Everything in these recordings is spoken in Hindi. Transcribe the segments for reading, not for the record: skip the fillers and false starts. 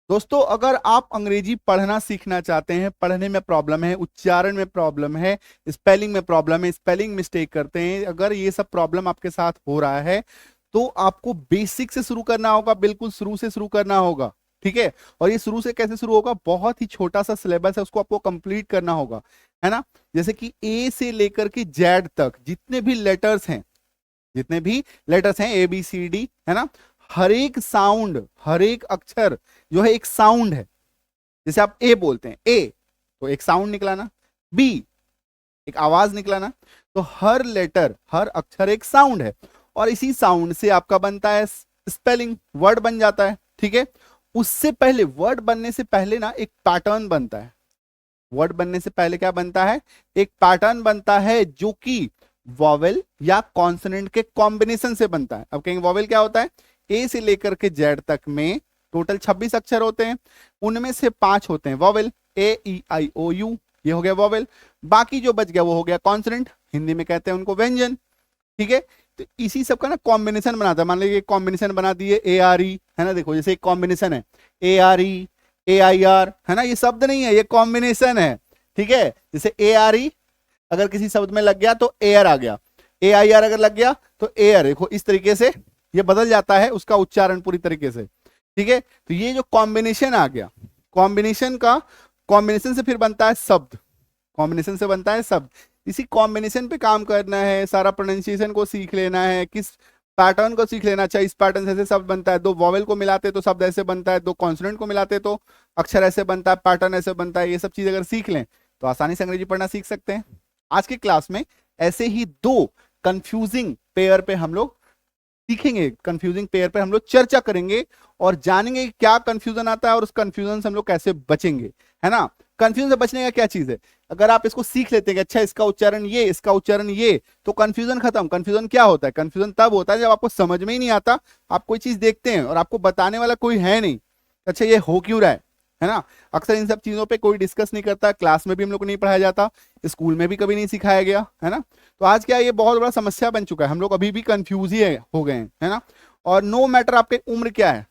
दोस्तों अगर आप अंग्रेजी पढ़ना सीखना चाहते हैं, पढ़ने में प्रॉब्लम है, उच्चारण में प्रॉब्लम है, स्पेलिंग में प्रॉब्लम है, स्पेलिंग मिस्टेक करते हैं, अगर ये सब प्रॉब्लम आपके साथ हो रहा है तो आपको बेसिक से शुरू करना होगा, बिल्कुल शुरू से शुरू करना होगा। ठीक है। और ये शुरू से कैसे शुरू होगा, बहुत ही छोटा सा सिलेबस है, उसको आपको कंप्लीट करना होगा, है ना। जैसे कि ए से लेकर के जेड तक जितने भी लेटर्स हैं, जितने भी लेटर्स हैं ए बी सी डी, है ना, हर एक साउंड, हर एक अक्षर जो है एक साउंड है। जैसे आप ए बोलते हैं, ए तो एक साउंड निकला ना, बी एक आवाज निकला ना, तो हर लेटर, हर अक्षर एक साउंड है, और इसी साउंड से आपका बनता है स्पेलिंग, वर्ड बन जाता है। ठीक है। उससे पहले, वर्ड बनने से पहले ना एक पैटर्न बनता है। वर्ड बनने से पहले क्या बनता है, एक पैटर्न बनता है जो कि वॉवेल या कॉन्सोनेंट के कॉम्बिनेशन से बनता है। अब कहेंगे वॉवेल क्या होता है, ए से लेकर के जेड तक में टोटल 26 अक्षर होते हैं, उनमें से 5 होते हैं vowel, A E I O you, ये हो गया वॉवेल। बाकी जो बच गया वो हो गया कॉन्सोनेंट, हिंदी में कहते हैं उनको व्यंजन। ठीक है। तो इसी सब का ना कॉम्बिनेशन बनाता है। मान लीजिए कॉम्बिनेशन बना दिए ए आर ई, है ना, देखो जैसे एक कॉम्बिनेशन है ए r E, A i are, है ना, ये शब्द नहीं है, ये कॉम्बिनेशन है। ठीक है। जैसे ए आर ई अगर किसी शब्द में लग गया तो एयर आ गया, ए आई आर अगर लग गया तो एयर, देखो इस तरीके से ये बदल जाता है उसका उच्चारण पूरी तरीके से। ठीक है। तो ये जो कॉम्बिनेशन आ गया, कॉम्बिनेशन का, कॉम्बिनेशन से फिर बनता है शब्द, कॉम्बिनेशन से बनता है शब्द। इसी कॉम्बिनेशन पे काम करना है, सारा प्रोनाउंसिएशन को सीख लेना है, किस पैटर्न को सीख लेना। अच्छा इस पैटर्न से ऐसे शब्द बनता है, दो वॉवेल को मिलाते तो शब्द ऐसे बनता है, दो कॉन्सोनेंट को मिलाते तो अक्षर ऐसे बनता है, पैटर्न ऐसे बनता है। ये सब चीज अगर सीख लें तो आसानी से अंग्रेजी पढ़ना सीख सकते हैं। आज की क्लास में ऐसे ही दो कंफ्यूजिंग पेयर पे हम लोग सीखेंगे, कंफ्यूजिंग पेयर पे हम लोग चर्चा करेंगे और जानेंगे क्या कंफ्यूजन आता है और उस कंफ्यूजन से हम लोग कैसे बचेंगे, है ना। कंफ्यूजन से बचने का क्या चीज है, अगर आप इसको सीख लेते हैं कि अच्छा इसका उच्चारण ये, इसका उच्चारण ये, तो कंफ्यूजन खत्म। कंफ्यूजन क्या होता है, कंफ्यूजन तब होता है जब आपको समझ में ही नहीं आता, आप कोई चीज देखते हैं और आपको बताने वाला कोई है नहीं, अच्छा ये हो क्यों रहा है ना। अक्सर इन सब चीजों पे कोई डिस्कस नहीं करता, क्लास में भी हम लोग को नहीं पढ़ाया जाता, स्कूल में भी कभी नहीं सिखाया गया, है ना। तो आज क्या ये बहुत बड़ा समस्या बन चुका है, हम लोग अभी भी कंफ्यूज ही हो गए हैं, है ना। और नो मैटर आपके उम्र क्या है,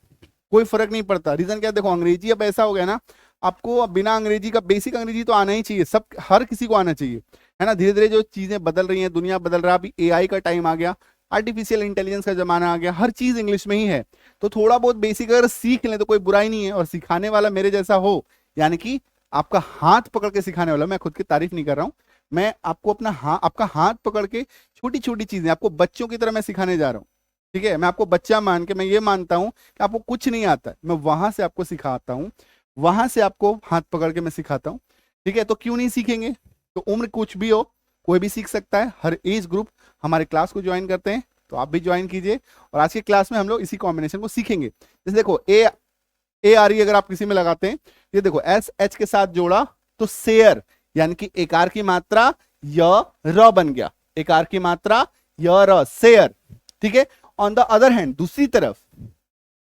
कोई फर्क नहीं पड़ता। रीजन क्या है, देखो अंग्रेजी अब ऐसा हो गया ना, आपको अब बिना अंग्रेजी का, बेसिक अंग्रेजी तो आना ही चाहिए, सब हर किसी को आना चाहिए, है ना। धीरे धीरे जो चीजें बदल रही हैं, दुनिया बदल रहा है, अभी एआई का टाइम आ गया, आर्टिफिशियल इंटेलिजेंस का जमाना आ गया, हर चीज इंग्लिश में ही है। तो थोड़ा बहुत बेसिक अगर सीख लें तो कोई बुराई नहीं है, और सिखाने वाला मेरे जैसा हो, यानी कि आपका हाथ पकड़ के सिखाने वाला, मैं खुद की तारीफ नहीं कर रहा हूं, मैं आपको अपना आपका हाथ पकड़ के छोटी छोटी चीजें आपको बच्चों की तरह मैं सिखाने जा रहा हूँ। ठीक है। मैं आपको बच्चा मान के, मैं ये मानता हूं कि आपको कुछ नहीं आता है, मैं वहां से आपको सिखाता हूं, वहां से आपको हाथ पकड़ के मैं सिखाता हूं। ठीक है। तो क्यों नहीं सीखेंगे, तो उम्र कुछ भी हो, कोई भी सीख सकता है, हर एज ग्रुप हमारे क्लास को ज्वाइन करते हैं, तो आप भी ज्वाइन कीजिए। और आज की क्लास में हम लोग इसी कॉम्बिनेशन को सीखेंगे। जैसे देखो ए आर ई अगर आप किसी में लगाते हैं, ये देखो एस एच के साथ जोड़ा तो शेयर, यानी कि एकार की मात्रा य र बन गया, एकार की मात्रा य र, शेयर। ठीक है। ऑन द अदर हैंड, दूसरी तरफ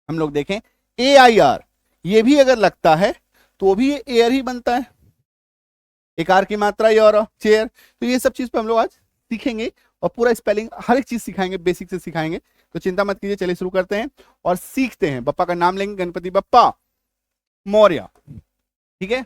हम लोग देखें ए आई आर, ये भी अगर लगता है तो भी ये एयर ही बनता है, एकार की मात्रा य र, चेयर। तो ये सब चीज पे हम लोग आज सीखेंगे और पूरा स्पेलिंग हर एक चीज सिखाएंगे, बेसिक से सिखाएंगे। तो चिंता मत कीजिए, चलिए शुरू करते हैं और सीखते हैं। बप्पा का नाम लेंगे, गणपति बप्पा मौर्य। ठीक है।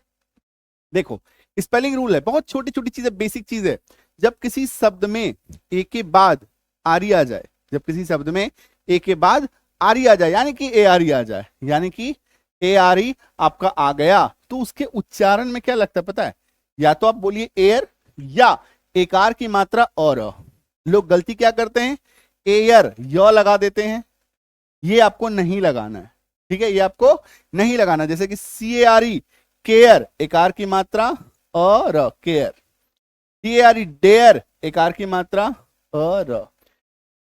देखो स्पेलिंग रूल है, बहुत छोटी छोटी चीज है, बेसिक चीज है। जब किसी शब्द में ए के बाद आरी आ जाए, जब किसी शब्द में ए के बाद आरी आ जाए, यानी कि ए आरी आ जाए, यानी कि ए आरी आपका आ गया, तो उसके उच्चारण में क्या लगता है पता है, या तो आप बोलिए एयर या एकार की मात्रा और। लोग गलती क्या करते हैं, एयर य लगा देते हैं, ये आपको नहीं लगाना है। ठीक है। ये आपको नहीं लगाना, जैसे कि सी ए आर ई केयर, एकार की मात्रा और care, d a r e dare, एकार की मात्रा और,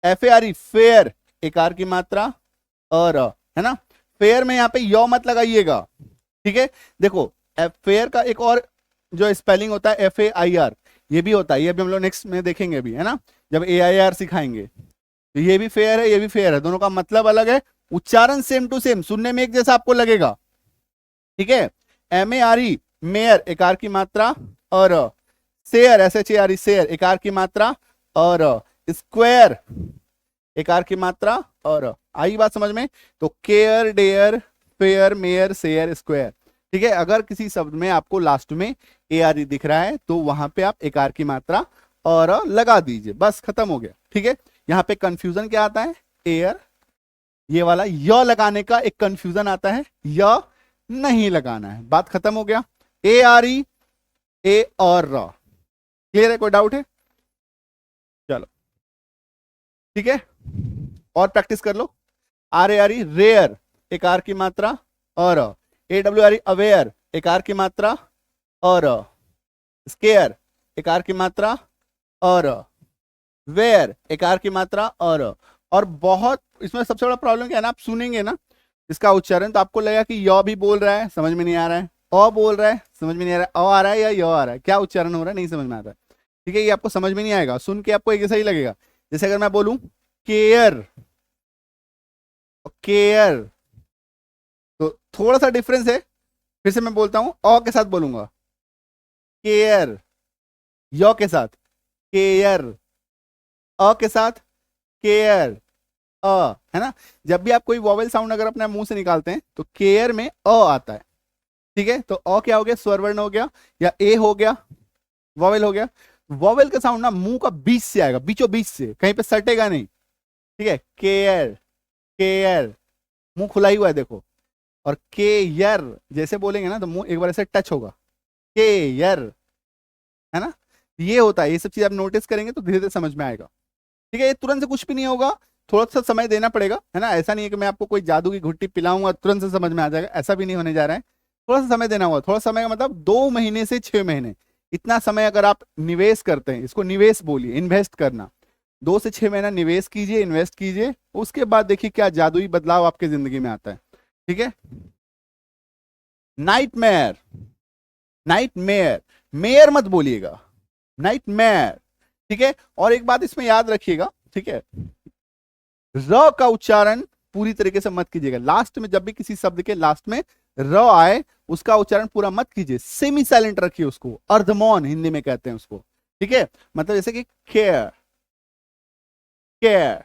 f a r e fare, एकार की मात्रा और, है ना। फेयर में यहां पे यो मत लगाइएगा। ठीक है। देखो फेयर का एक और जो स्पेलिंग होता है एफ ए आई आर, ये भी होता है, ये भी हम लोग नेक्स्ट में देखेंगे भी, है ना, जब ए आई आर सिखाएंगे। तो ये भी फेयर है, ये भी फेयर है, दोनों का मतलब अलग है, उच्चारण सेम टू सेम, सुनने में एक जैसा आपको लगेगा। ठीक है। M a r e mare, एकार की मात्रा और, share s h a r e share, एकार की मात्रा और, स्क्वायर एकार की मात्रा और। आई बात समझ में, तो care dare fare, mare, share, square. ठीक है, अगर किसी शब्द में आपको लास्ट में ARE दिख रहा है तो वहां पे आप एकार की मात्रा और लगा दीजिए, बस खत्म हो गया। ठीक है, यहाँ पे कंफ्यूजन क्या आता है, एयर, ये वाला य लगाने का एक कंफ्यूजन आता है, य नहीं लगाना है, बात खत्म हो गया। ARE, ए और र, क्लियर है, कोई डाउट है? चलो ठीक है, और प्रैक्टिस कर लो। RARE रेयर, एक आर की मात्रा और AWRE अवेयर, एक आर की मात्रा और स्केयर, एक आर की मात्रा और वेयर, एक आर की मात्रा और बहुत इसमें सबसे बड़ा प्रॉब्लम क्या है ना, आप सुनेंगे ना इसका उच्चारण तो आपको लगेगा कि य भी बोल रहा है, समझ में नहीं आ रहा है, अ बोल रहा है, समझ में नहीं आ रहा है, अ आ रहा है या य आ रहा है, क्या उच्चारण हो रहा है नहीं समझ में आता है। ठीक है, ये आपको समझ में नहीं आएगा, सुन के आपको एक जैसा ही लगेगा। जैसे अगर मैं बोलूं केयर, केयर, तो थोड़ा सा डिफरेंस है। फिर से मैं बोलता हूं, अ के साथ बोलूंगा केयर, य के साथ केयर, अ के साथ केयर, अ, है ना। जब भी आप कोई वॉवेल साउंड अगर अपने मुंह से निकालते हैं तो केयर में अ आता है। ठीक है, तो अ क्या हो गया, स्वर वर्ण हो गया या ए हो गया, वॉवेल हो गया। वॉवेल का साउंड ना मुंह का बीच से आएगा, बीचों बीच से, कहीं पे सटेगा नहीं। ठीक है, केयर, केयर, मुंह खुला ही हुआ है देखो। और केयर जैसे बोलेंगे ना तो मुंह एक बार ऐसे टच होगा, केयर, है ना। ये होता है, ये सब चीज आप नोटिस करेंगे तो धीरे धीरे समझ में आएगा। ठीक है, ये तुरंत से कुछ भी नहीं होगा, थोड़ा सा समय देना पड़ेगा, है ना। ऐसा नहीं है कि मैं आपको कोई जादू की घुट्टी पिलाऊंगा तुरंत से समझ में आ जाएगा, ऐसा भी नहीं होने जा रहा है। थोड़ा सा समय देना होगा, थोड़ा समय का मतलब 2 महीने से 6 महीने, इतना समय अगर आप निवेश करते हैं, इसको निवेश बोलिए, इन्वेस्ट करना, 2 से 6 महीना निवेश कीजिए, इन्वेस्ट कीजिए, उसके बाद देखिए क्या जादुई बदलाव आपके जिंदगी में आता है। ठीक है, नाइटमेयर, नाइटमेयर, मेयर मत बोलिएगा, नाइटमेयर। ठीक है, और एक बात इसमें याद रखिएगा, ठीक है, र का उच्चारण पूरी तरीके से मत कीजिएगा, लास्ट में जब भी किसी शब्द के लास्ट में र आए उसका उच्चारण पूरा मत कीजिए, सेमी साइलेंट रखिए उसको, अर्धमौन हिंदी में कहते हैं उसको। ठीक है, मतलब जैसे कि केयर, केयर।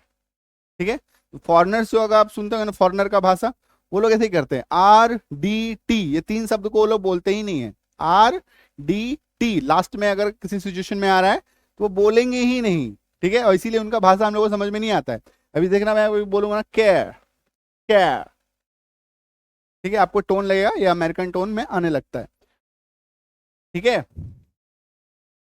ठीक है, फॉरनर्स जो अगर आप सुनते हो ना फॉरनर का भाषा, वो लोग ऐसे ही करते हैं, RDT, ये 3 शब्द को वो लोग बोलते ही नहीं है, RDT लास्ट में अगर किसी सिचुएशन में आ रहा है तो वो बोलेंगे ही नहीं। ठीक है, और इसीलिए उनका भाषा हम लोगों को समझ में नहीं आता है। अभी देखना, मैं बोलूंगा ना केयर, केयर, ठीक है, आपको टोन लगेगा, ये अमेरिकन टोन में आने लगता है। ठीक है,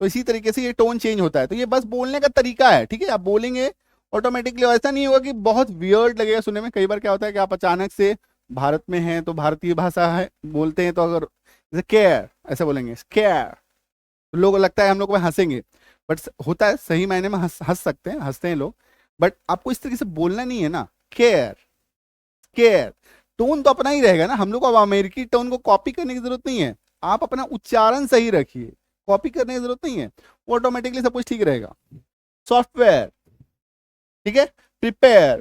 तो इसी तरीके से ये टोन चेंज होता है, तो ये बस बोलने का तरीका है। ठीक है, आप बोलेंगे ऑटोमेटिकली, ऐसा नहीं होगा कि बहुत वियर्ड लगेगा सुनने में। कई बार क्या होता है कि आप अचानक से भारत में हैं तो भारतीय भाषा है बोलते हैं, तो अगर जैसे केयर ऐसे बोलेंगे, केयर, तो लोगों को लगता है हम लोग हंसेंगे, बट होता है सही मायने में हंस हंस सकते हैं, हंसते हैं लोग, बट आपको इस तरीके से बोलना नहीं है ना, केयर, केयर। टोन तो अपना ही रहेगा ना, हम लोग को अब अमेरिकी टोन को कॉपी करने की जरूरत नहीं है, आप अपना उच्चारण सही रखिए, कॉपी करने की जरूरत नहीं है, ऑटोमेटिकली सब कुछ ठीक रहेगा। सॉफ्टवेयर, ठीक है, प्रिपेयर,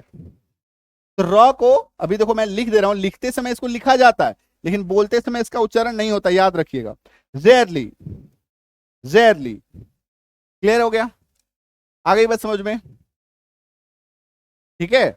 तो रॉ को अभी देखो मैं लिख दे रहा हूं, लिखते समय इसको लिखा जाता है लेकिन बोलते समय इसका उच्चारण नहीं होता, याद रखिएगा। रेयरली, रेयरली, क्लियर हो गया, आ गई बात समझ में? ठीक है,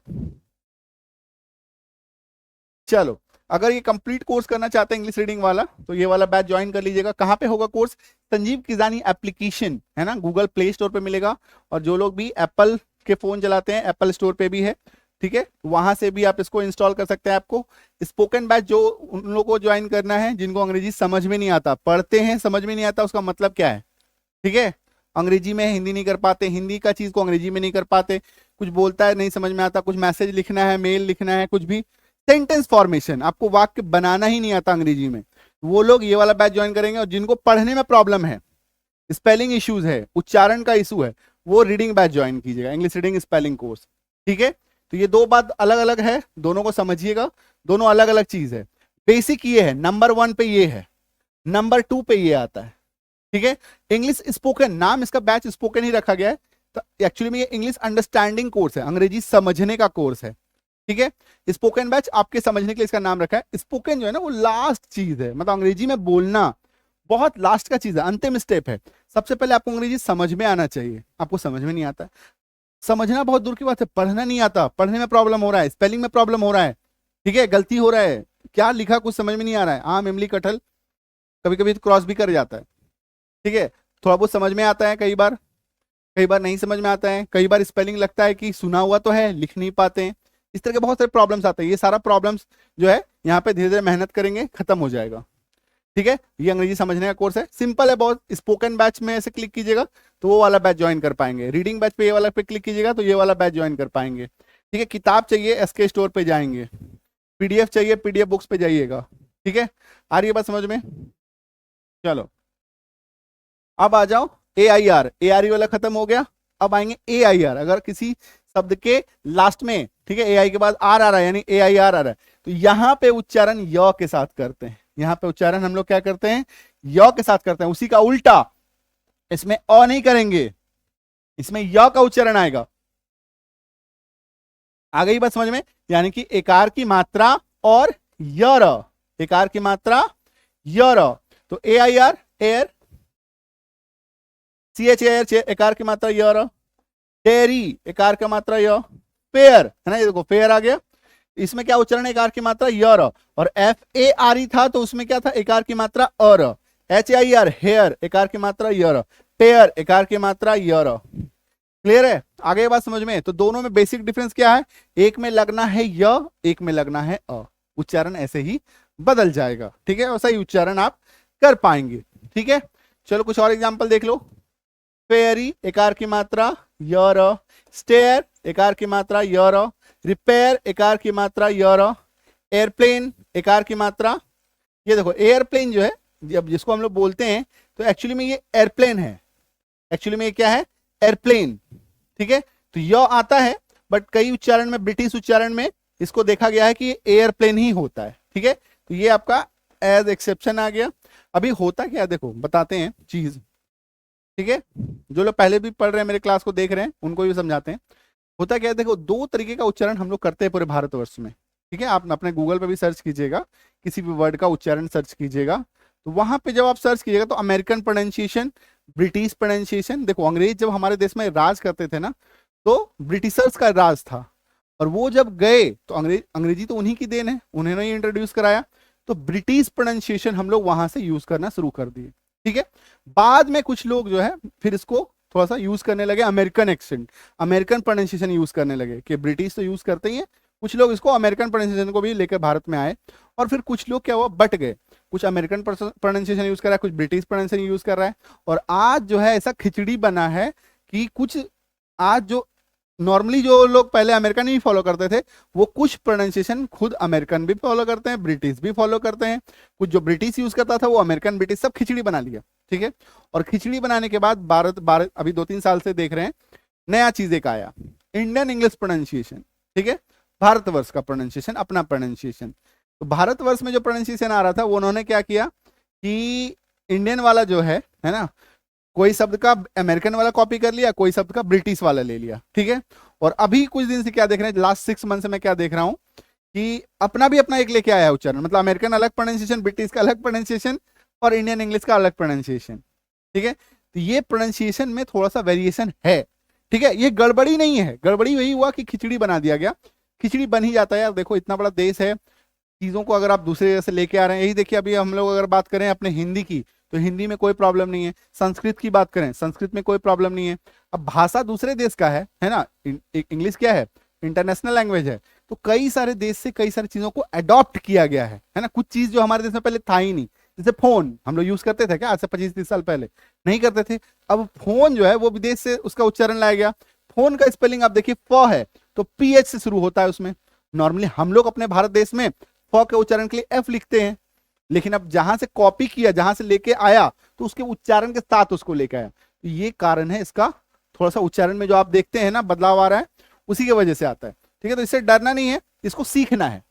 चलो, अगर ये कंप्लीट कोर्स करना चाहते हैं इंग्लिश रीडिंग वाला तो ये वाला बैच ज्वाइन कर लीजिएगा। कहां पे होगा कोर्स? संजीव किजानी एप्लीकेशन है ना, गूगल प्ले स्टोर पे मिलेगा, और जो लोग भी एप्पल के फोन चलाते हैं एप्पल स्टोर पे भी है। ठीक है, वहां से भी आप इसको इंस्टॉल कर सकते हैं। आपको स्पोकन बैच जो उन लोगों को ज्वाइन करना है जिनको अंग्रेजी समझ में नहीं आता, पढ़ते हैं समझ में नहीं आता, उसका मतलब क्या है? ठीक है, अंग्रेजी में हिंदी नहीं कर पाते, हिंदी का चीज को अंग्रेजी में नहीं कर पाते, कुछ बोलता है नहीं समझ में आता, कुछ मैसेज लिखना है, मेल लिखना है, कुछ भी सेंटेंस फॉर्मेशन, आपको वाक्य बनाना ही नहीं आता अंग्रेजी में, वो लोग ये वाला बैच ज्वाइन करेंगे। और जिनको पढ़ने में प्रॉब्लम है, स्पेलिंग इश्यूज है, उच्चारण का इशू है, वो रीडिंग बैच ज्वाइन कीजिएगा, इंग्लिश रीडिंग स्पेलिंग कोर्स। ठीक है, तो ये दो बात अलग अलग है, दोनों को समझिएगा, दोनों अलग अलग चीज है। बेसिक ये है, नंबर 1 पे ये है, नंबर 2 पे ये आता है। ठीक है, इंग्लिश स्पोकन, नाम इसका बैच स्पोकन ही रखा गया है, तो एक्चुअली में ये इंग्लिश अंडरस्टैंडिंग कोर्स है, अंग्रेजी समझने का कोर्स है। ठीक है, स्पोकन बैच आपके समझने के लिए इसका नाम रखा है। स्पोकन जो है ना वो लास्ट चीज है, मतलब अंग्रेजी में बोलना बहुत लास्ट का चीज है, अंतिम स्टेप है। सबसे पहले आपको अंग्रेजी समझ में आना चाहिए, आपको समझ में नहीं आता है, समझना बहुत दूर की बात है, पढ़ना नहीं आता, पढ़ने में प्रॉब्लम हो रहा है, स्पेलिंग में प्रॉब्लम हो रहा है, ठीक है, गलती हो रहा है, क्या लिखा कुछ समझ में नहीं आ रहा है, आम इमली कटहल, कभी कभी तो क्रॉस भी कर जाता है, ठीक है, थोड़ा बहुत समझ में आता है, कई बार नहीं समझ में आता है, कई बार स्पेलिंग लगता है कि सुना हुआ तो है लिख नहीं पाते हैं, इस तरह के बहुत सारे प्रॉब्लम्स आते हैं। ये सारा प्रॉब्लम्स जो है यहाँ पे धीरे धीरे मेहनत करेंगे खत्म हो जाएगा, ठीक है। ये अंग्रेजी समझने का कोर्स है, सिंपल है बहुत। स्पोकन बैच में ऐसे क्लिक कीजिएगा तो वो वाला बैच ज्वाइन कर पाएंगे, रीडिंग बैच पे ये वाला पे क्लिक कीजिएगा तो ये वाला बैच ज्वाइन कर पाएंगे, ठीक है। किताब चाहिए एसके स्टोर पे जाएंगे, पीडीएफ चाहिए पीडीएफ बुक्स पे जाइएगा, ठीक है। आ रही है बात समझ में? चलो अब आ जाओ ए आई वाला खत्म हो गया, अब आएंगे ए आई आर। अगर किसी शब्द के लास्ट में, ठीक है, ए आई के बाद आर आ रहा है यानी ए आई आर आ रहा है, तो यहां पे उच्चारण य के साथ करते हैं, यहां पे उच्चारण हम लोग क्या करते हैं, य के साथ करते हैं। उसी का उल्टा, इसमें अ नहीं करेंगे, इसमें य का उच्चारण आएगा। आ गई बात समझ में? यानी कि एकार की मात्रा और यर, एकार की मात्रा यर, तो a i r air, c h air एकार की मात्रा यर, डेयरी एकार की मात्रा य, पेयर है ना, ये देखो पेयर आ गया, इसमें क्या उच्चारण है, एकार की मात्रा यर, और एफ ए आर ई था तो उसमें क्या था, एकार की मात्रा अर, एच आई आर हेयर एकार की मात्रा यर, पेयर एकार की मात्रा यर। क्लियर है? आगे बात समझ में? तो दोनों में बेसिक डिफरेंस क्या है, एक में लगना है य, एक में लगना है अ, उच्चारण ऐसे ही बदल जाएगा, ठीक है, वैसा ही उच्चारण आप कर पाएंगे, ठीक है। चलो कुछ और एग्जाम्पल देख लो। फेयरी एकार की मात्रा यर, स्टेयर एकार की मात्रा यर, रिपेयर एकार की मात्रा यर, एयरप्लेन एकार की मात्रा, ये देखो एयरप्लेन जो है जब जिसको हम लोग बोलते हैं तो एक्चुअली में ये एयरप्लेन है, एक्चुअली में ये क्या है, एयरप्लेन, ठीक है। तो य आता है बट कई उच्चारण में, ब्रिटिश उच्चारण में इसको देखा गया है कि ये एयरप्लेन ही होता है, ठीक है। तो ये आपका एज एक्सेप्शन आ गया। अभी होता क्या, देखो बताते हैं चीज, ठीक है, जो लोग पहले भी पढ़ रहे हैं मेरे क्लास को देख रहे हैं उनको भी समझाते हैं। होता क्या है, देखो दो तरीके का उच्चारण हम लोग करते हैं पूरे भारतवर्ष में, ठीक है। आप अपने गूगल पे भी सर्च कीजिएगा, किसी भी वर्ड का उच्चारण सर्च कीजिएगा, तो वहां पे जब आप सर्च कीजिएगा तो अमेरिकन प्रोनाउंसिएशन, ब्रिटिश प्रोनाउंसिएशन, देखो अंग्रेज जब हमारे देश में राज करते थे ना तो ब्रिटिशर्स का राज था, और वो जब गए तो अंग्रेजी तो उन्हीं की देन है, उन्होंने ही इंट्रोड्यूस कराया, तो ब्रिटिश प्रोनाउंसिएशन हम लोग वहां से यूज करना शुरू कर दिए, ठीक है। बाद में कुछ लोग जो है फिर इसको थोड़ा सा यूज करने लगे, American accent, American pronunciation use करने लगे, कि ब्रिटिश तो यूज करते ही हैं, कुछ लोग इसको अमेरिकन प्रोनाउंसिएशन को भी लेकर भारत में आए, और फिर कुछ लोग क्या हुआ, बट गए, कुछ अमेरिकन प्रोनाउंसिएशन यूज कर रहा है, कुछ ब्रिटिश प्रोनाउंसिएशन यूज कर रहा है, और आज जो है ऐसा खिचड़ी बना है कि कुछ आज जो नॉर्मली जो लोग पहले अमेरिकन ही फॉलो करते थे वो कुछ प्रोनाउंसिएशन खुद अमेरिकन भी फॉलो करते हैं, ब्रिटिश भी फॉलो करते हैं, कुछ जो ब्रिटिश यूज करता था वो अमेरिकन ब्रिटिश सब खिचड़ी बना लिया, ठीक है। और खिचड़ी बनाने के बाद भारत अभी 2-3 साल से देख रहे हैं नया चीज एक आया, इंडियन इंग्लिश प्रोनाउंसिएशन, ठीक है, भारतवर्ष का प्रोनाउंसिएशन, अपना प्रोनाउंसिएशन। तो भारतवर्ष में जो प्रोनाउंसिएशन आ रहा था वो उन्होंने क्या किया कि इंडियन वाला जो है ना, कोई शब्द का अमेरिकन वाला कॉपी कर लिया, कोई शब्द का ब्रिटिश वाला ले लिया, ठीक है। और अभी कुछ दिन से क्या देख रहे हैं, लास्ट 6 मंथ से मैं क्या देख रहा हूं कि अपना भी अपना एक लेके आया है उच्चारण, मतलब अमेरिकन अलग प्रोनाउंसिएशन, ब्रिटिश का अलग प्रोनाउंसिएशन, और इंडियन इंग्लिश का अलग प्रोनाउंसिएशन, ठीक है। तो ये प्रोनाउंसिएशन में थोड़ा सा वेरिएशन है, ठीक है, ये गड़बड़ी नहीं है, गड़बड़ी वही हुआ कि खिचड़ी बना दिया गया, खिचड़ी बन ही जाता है यार, देखो इतना बड़ा देश है, चीजों को अगर आप दूसरे जगह से लेके आ रहे हैं, यही देखिए अभी हम लोग अगर बात करें अपने हिंदी की तो हिंदी में कोई प्रॉब्लम नहीं है, संस्कृत की बात करें संस्कृत में कोई प्रॉब्लम नहीं है। अब भाषा दूसरे देश का है ना, इंग्लिश क्या है, इंटरनेशनल लैंग्वेज है, तो कई सारे देश से कई सारी चीजों को अडॉप्ट किया गया है ना, कुछ चीज जो हमारे देश में पहले था ही नहीं, जैसे फोन हम लोग यूज करते थे क्या आज से 25-30 साल पहले, नहीं करते थे, अब फोन जो है वो विदेश से उसका उच्चारण लाया गया। फोन का स्पेलिंग आप देखिए फ है तो पीएच से शुरू होता है उसमें, नॉर्मली हम लोग अपने भारत देश में फ के उच्चारण के लिए एफ लिखते हैं, लेकिन अब जहां से कॉपी किया, जहां से लेके आया तो उसके उच्चारण के साथ उसको लेके आया, तो ये कारण है इसका, थोड़ा सा उच्चारण में जो आप देखते हैं ना बदलाव आ रहा है उसी की वजह से आता है, ठीक है। तो इससे डरना नहीं है, इसको सीखना है,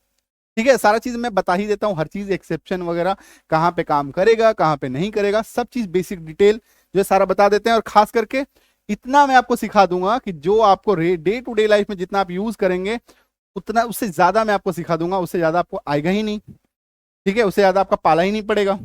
ठीक है। सारा चीज मैं बता ही देता हूं, हर चीज एक्सेप्शन वगैरह कहाँ पे काम करेगा कहाँ पे नहीं करेगा, सब चीज बेसिक डिटेल जो है सारा बता देते हैं। और खास करके इतना मैं आपको सिखा दूंगा कि जो आपको डे टू डे लाइफ में जितना आप यूज करेंगे उतना, उससे ज्यादा मैं आपको सिखा दूंगा, उससे ज्यादा आपको आएगा ही नहीं, ठीक है, उससे ज्यादा आपका पाला ही नहीं पड़ेगा।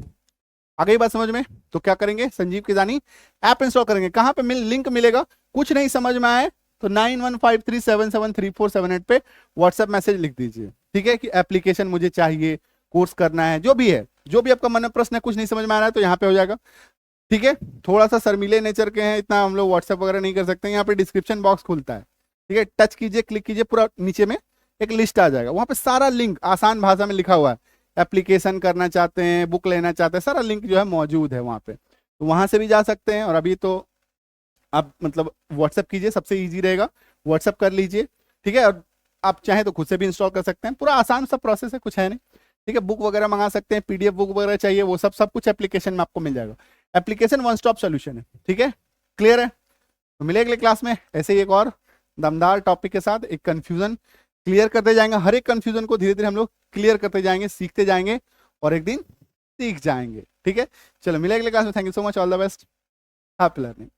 आ गई बात समझ में? तो क्या करेंगे, संजीव किजानी ऐप इंस्टॉल करेंगे, कहां पे लिंक मिलेगा, कुछ नहीं समझ में आए तो 9153773478 पे व्हाट्सएप मैसेज लिख दीजिए, ठीक है, कि एप्लीकेशन मुझे चाहिए, कोर्स करना है, जो भी है, जो भी आपका मन में प्रश्न है, कुछ नहीं समझ में आ रहा है तो यहाँ पे हो जाएगा। ठीक है, थोड़ा सा शर्मीले नेचर के हैं, इतना हम लोग व्हाट्सएप वगैरह नहीं कर सकते, यहाँ पे डिस्क्रिप्शन बॉक्स खुलता है, ठीक है, टच कीजिए, क्लिक कीजिए, पूरा नीचे में एक लिस्ट आ जाएगा, वहाँ पे सारा लिंक आसान भाषा में लिखा हुआ है, एप्लीकेशन करना चाहते हैं, बुक लेना चाहते हैं, सारा लिंक जो है मौजूद है वहाँ पे, तो वहाँ से भी जा सकते हैं। और अभी तो आप मतलब व्हाट्सएप कीजिए, सबसे ईजी रहेगा, व्हाट्सएप कर लीजिए, ठीक है, और आप चाहें तो खुद से भी इंस्टॉल कर सकते हैं, पूरा आसान सा प्रोसेस है, कुछ है नहीं, ठीक है। बुक वगैरह मंगा सकते हैं, पीडीएफ बुक वगैरह चाहिए, वो सब कुछ एप्लीकेशन में आपको मिल जाएगा, एप्लीकेशन वन स्टॉप सोल्यूशन है, ठीक है, क्लियर है। तो मिलेंगे अगले क्लास में ऐसे ही एक और दमदार टॉपिक के साथ, एक कंफ्यूजन क्लियर करते जाएंगे, हर एक कंफ्यूजन को धीरे धीरे हम लोग क्लियर करते जाएंगे, सीखते जाएंगे और एक दिन सीख जाएंगे, ठीक है। चलो मिलेंगे अगले क्लास में, thank you so much, all the best, happy learning.